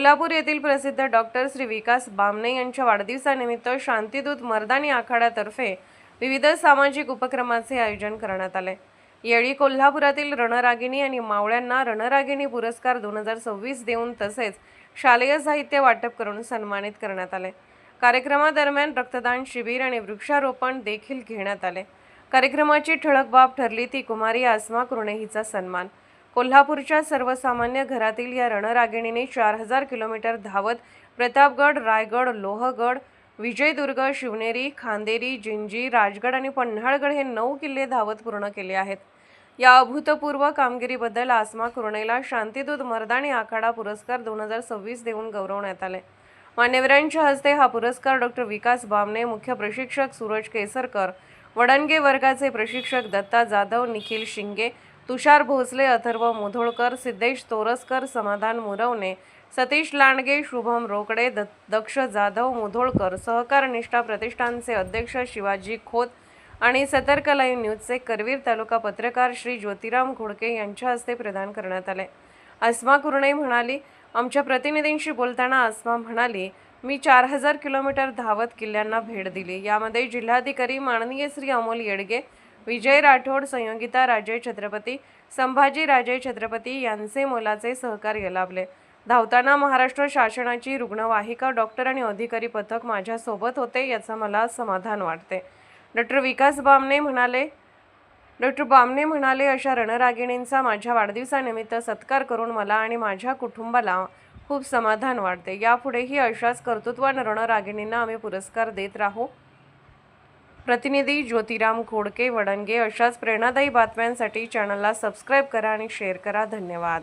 कोल्हापूर येथील प्रसिद्ध डॉक्टर श्री विकास बामणे यांच्या वाढदिवसानिमित्त शांतीदूत मर्दानी आखाड्यातर्फे विविध सामाजिक उपक्रमाचे आयोजन करण्यात आले। यावेळी कोल्हापुरातील रणरागिणी आणि मावळ्यांना रणरागिणी पुरस्कार 2026 देऊन तसेच शालेय साहित्य वाटप करून सन्मानित करण्यात आले। कार्यक्रमादरम्यान रक्तदान शिबिर आणि वृक्षारोपण देखील घेण्यात आले। कार्यक्रमाची ठळक बाब ठरली ती कुमारी आसमा कुरणे हिचा सन्मान। कोल्हापूरच्या सर्वसामान्य घरातील या रणरागिणीने 4000 किलोमीटर धावत प्रतापगड, रायगड, लोहगड, विजयदुर्ग, शिवनेरी, खांदेरी, जिंजी, राजगड आणि पन्हाळगड हे 9 किल्ले धावत पूर्ण केले आहेत। या अभूतपूर्व कामगिरीबद्दल आसमा कुरणेला शांतीदूत मर्दानी आखाडा पुरस्कार 2026 देऊन गौरवण्यात आले। मान्यवरांच्या हस्ते हा पुरस्कार डॉक्टर विकास बामणे, मुख्य प्रशिक्षक सूरज केसरकर, वडणगे वर्गाचे प्रशिक्षक दत्ता जाधव, निखिल शिंगे, तुषार भोसले, अथर्व मुधोळकर, सिद्धेश तोरसकर, समाधान मुरवणे, सतीश लांडगे, शुभम रोकडे, दक्ष जाधव मुधोळकर, सहकार निष्ठा प्रतिष्ठानचे अध्यक्ष शिवाजी खोत आणि सतर्क लाईव्ह न्यूजचे करवीर तालुका पत्रकार श्री ज्योतिराम घोडके यांच्या हस्ते प्रदान करण्यात आले। आसमा कुरणे म्हणाली, आमच्या प्रतिनिधींशी बोलताना आसमा म्हणाली, मी 4000 किलोमीटर धावत किल्ल्यांना भेट दिली। यामध्ये जिल्हाधिकारी माननीय श्री अमोल येडगे, विजय राठोड, संयोगिता राजे छत्रपती, संभाजी राजे छत्रपती यांचे मोलाचे सहकार्य लाभले। धावताना महाराष्ट्र शासनाची रुग्णवाहिका, डॉक्टर आणि अधिकारी पथक माझ्या सोबत होते, याचा मला समाधान वाटते। डॉक्टर बामणे म्हणाले, अशा रणरागिणींचा माझ्या वाढदिवसानिमित्त सत्कार करून मला आणि माझ्या कुटुंबाला खूप समाधान वाटते। यापुढेही अशाच कर्तृत्वान रणरागिणींना आम्ही पुरस्कार देत राहू। प्रतिनिधी ज्योतिराम घोडके, वडणगे। अशाच प्रेरणादायी बातम्यांसाठी चॅनलला सबस्क्राईब करा आणि शेअर करा। धन्यवाद।